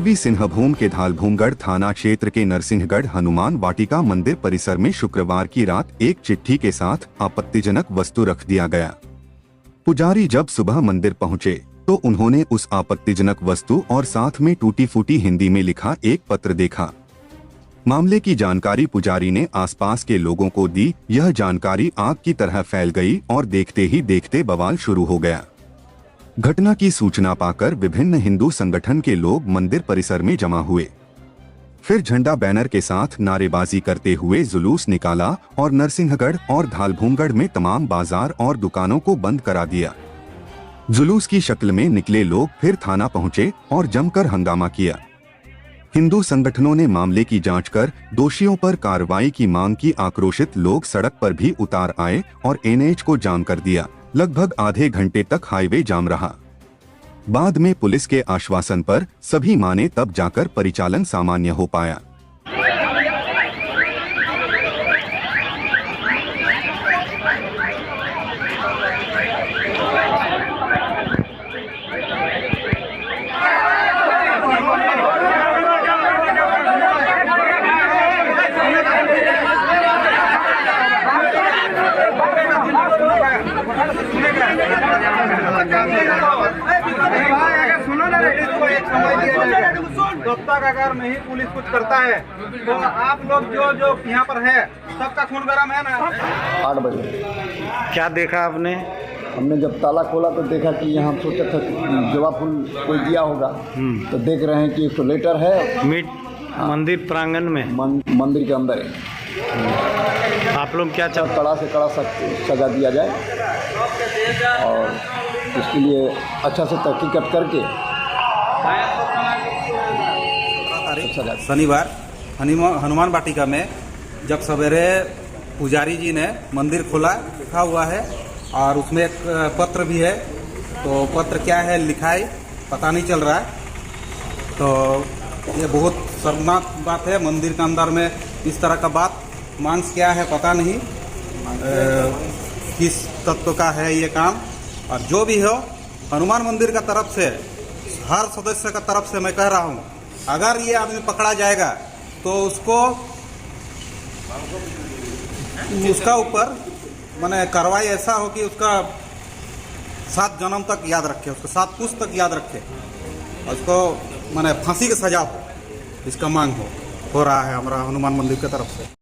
पूर्वी सिंहभूम के धालभूमगढ़ थाना क्षेत्र के नरसिंहगढ़ हनुमान वाटिका मंदिर परिसर में शुक्रवार की रात एक चिट्ठी के साथ आपत्तिजनक वस्तु रख दिया गया। पुजारी जब सुबह मंदिर पहुंचे तो उन्होंने उस आपत्तिजनक वस्तु और साथ में टूटी फूटी हिंदी में लिखा एक पत्र देखा। मामले की जानकारी पुजारी ने आसपास के लोगों को दी। यह जानकारी आग की तरह फैल गई और देखते ही देखते बवाल शुरू हो गया। घटना की सूचना पाकर विभिन्न हिंदू संगठन के लोग मंदिर परिसर में जमा हुए। फिर झंडा बैनर के साथ नारेबाजी करते हुए जुलूस निकाला और नरसिंहगढ़ और धालभूमगढ़ में तमाम बाजार और दुकानों को बंद करा दिया। जुलूस की शक्ल में निकले लोग फिर थाना पहुंचे और जमकर हंगामा किया। हिंदू संगठनों ने मामले की जांच कर दोषियों पर कार्रवाई की मांग की। आक्रोशित लोग सड़क पर भी उतार आए और एनएच को जाम कर दिया। लगभग आधे घंटे तक हाईवे जाम रहा। बाद में पुलिस के आश्वासन पर सभी माने तब जाकर परिचालन सामान्य हो पाया। तब तक अगर नहीं पुलिस कुछ करता है तो आप लोग जो यहाँ पर है सबका खून गरम है ना। 8 बजे क्या देखा आपने? हमने जब ताला खोला तो देखा कि यहाँ सोचा था जवाब फूल कोई दिया होगा, तो देख रहे हैं कि एक तो लेटर है मीट मंदिर प्रांगण में मंदिर के अंदर है। आप लोग क्या चाहते? कड़ा से कड़ा सजा दिया जाए और इसके लिए अच्छा से तहकीकात करके शनिवार हनुमान वाटिका में जब सवेरे पुजारी जी ने मंदिर खोला, लिखा हुआ है और उसमें एक पत्र भी है। तो पत्र क्या है लिखा है पता नहीं चल रहा है। तो ये बहुत शर्मनाक बात है। मंदिर के अंदर में इस तरह का बात मांस क्या है पता नहीं, किस तत्व का है ये काम। और जो भी हो हनुमान मंदिर का तरफ से हर सदस्य का तरफ से मैं कह रहा हूँ, अगर ये आदमी पकड़ा जाएगा तो उसका ऊपर माने कार्रवाई ऐसा हो कि उसका 7 जन्म तक याद रखे, उसको 7 पुश्त तक याद रखे, उसको माने फांसी की सजा हो, इसका मांग हो रहा है हमारा हनुमान मंदिर की तरफ से।